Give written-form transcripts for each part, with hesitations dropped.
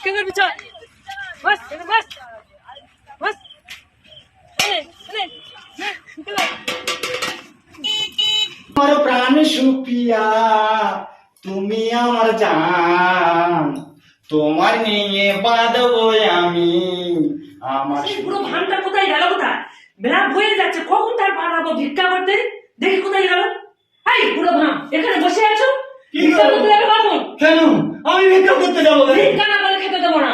ভিক্ষা করবি চল বস বস বস আমার প্রাণ সুপ্রিয়া তুমি আমার জান, তোমার নিয়ে বাঁধবো আমি আমার। পুরো ভানটা কোথায় গেল? কোথায় বেলা হয়ে যাচ্ছে, কখন তার পাঠাবো ভিক্ষা করতে? দেখি কোথায় গেল। এই পুরো ভান এখানে বসে আছো, ভিক্ষা করতে যাবে কখন? কেন আমি ভিক্ষা করতে যাবো? ভিক্ষা না বলে খেতে দেবো না।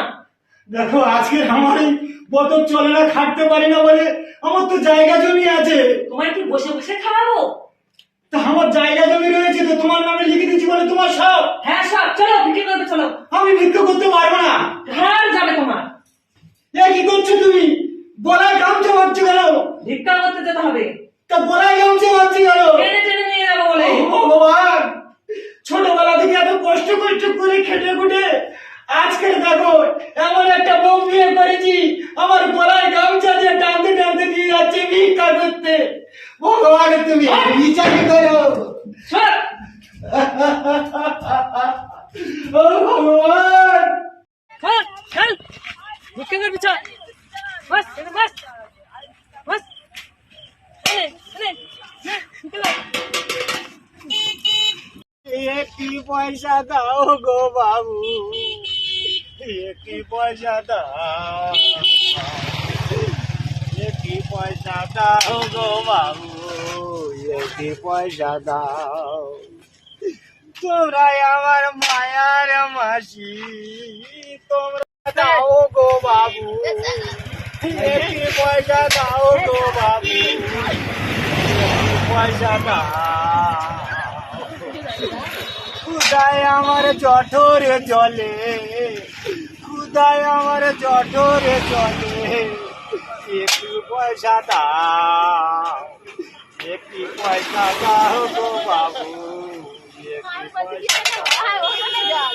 দেখো আজকে আমার এই বছর চলে না, খাটতে পারি না বলে আমার তো জায়গা জমি আছে। তোমায় কি বসে বসে খাওয়াবো? তা আমার জায়গা জমি রয়েছে তো, তোমার নামে লিখে দিচ্ছি বলে তোমার সব। হ্যাঁ সব, চলো ভিক্ষা করবে চলো। আমি ভিক্ষা করতে পারবো না। ঘর যাবে তোমার। এ কি করছো তুমি? গলায় গামছা বাঁধছো কেন? ভিক্ষা করতে যেতে হবে। তা গলায় গামছা বাঁধছি কেন? টেনে টেনে নিয়ে যাবো বলে। ও ভগবান, ছোটবেলা থেকে এত কষ্ট করে খেটে খুটে আজকের দেখো এমন একটা বউ বিয়ে করেছি, আমার গলায় গামছা দিয়ে টানতে টানতে দিয়ে যাচ্ছে ভিক্ষা করতে। ভগবান তুমি বিচার করো। সর। ও ভগবান, চল চল ভিক্ষা করবি চল বস বস বস একটি পয়সা দাও গো বাবু, একটি পয়সা দাও, একটি পয়সা দাও গো বাবু, একটি পয়সা দাও। তোমরাই আমার মায়ার মাসি, তোমরা দাও গো বাবু, একটি পয়সা দাও গো বাবু, একটি পয়সা দাও। খুদায় আমার জঠরে জলে, খুদায় আমার জঠরে জলে, একটি পয়সা দাও, একটি পয়সা দাও গো বাবু, একটি পয়সা দাও।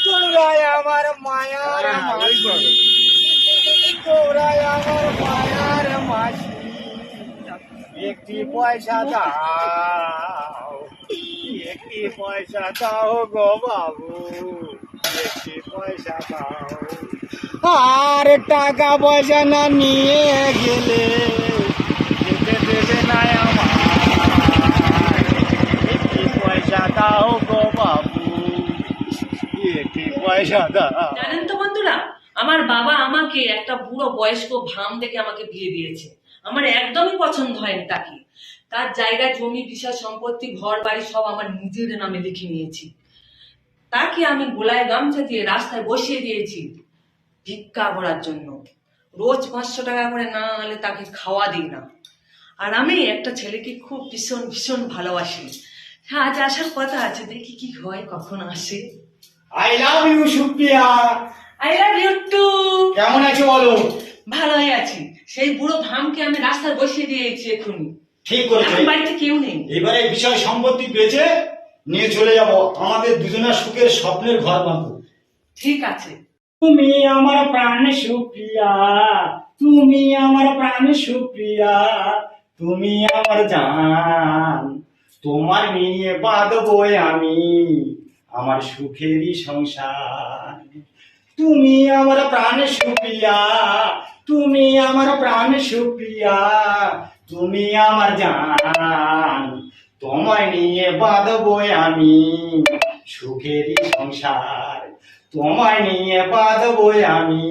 তোরাই আমার মায়ার মাসি, তোরাই আমার মায়ার মাসি, একটি পয়সা দাও, একটি পয়সা দাও গো বাবু, একটি পয়সা দাও। আর টাকা পয়সা না নিয়ে গেলে যেতে দেবে না আমার, একটি পয়সা দাও গো বাবু, একটি পয়সা দাও। জানেন তো বন্ধুরা, আমার বাবা আমাকে একটা বুড়ো বয়স্ক ভাম দেখে আমাকে বিয়ে দিয়েছে। আমার একদমই পছন্দ হয়নি তাকে। তার জায়গা জমি বিষয় সম্পত্তি ঘর বাড়ি সব আমার নিজের নামে লিখে নিয়েছি। তাকে আমি গোলায় গামছা দিয়ে রাস্তায় বসিয়ে দিয়েছি ভিক্ষা করার জন্য। রোজ 500 টাকা করে না হলে তাকে খাওয়া দিই না। আর আমি একটা ছেলেকে খুব ভীষণ ভীষণ ভালোবাসি। হ্যাঁ আজ আসার কথা আছে, দেখি কি হয়, কখন আসে। I love you Supriya. I love you too. কেমন আছো বলো? ভালোই আছি। সেই বুড়ো ভামকে আমি রাস্তায় বসিয়ে দিয়েছি এক্ষুনি। ঠিক করেছো। এখন বাড়িতে কেউ নেই। এবারে বিষয় সম্পত্তি বেচে নিয়ে চলে যাব, আমাদের দুজনের সুখের স্বপ্নের ঘর বাঁধবো। ঠিক আছে। তুমি আমার প্রাণ সুপ্রিয়া, তুমি আমার প্রাণ সুপ্রিয়া, তুমি আমার জান, তোমার নিয়ে বাঁধবো আমি আমার সুখেরই সংসার। তুমি আমার প্রাণ সুপ্রিয়া, তুমি আমার প্রাণ সুপ্রিয়া, তুমি আমার জান, তোমায় নিয়ে বাঁধবো আমি সুখেরই সংসার। তোমায় নিয়ে বাঁধবো আমি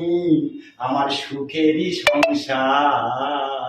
আমার সুখেরই সংসার।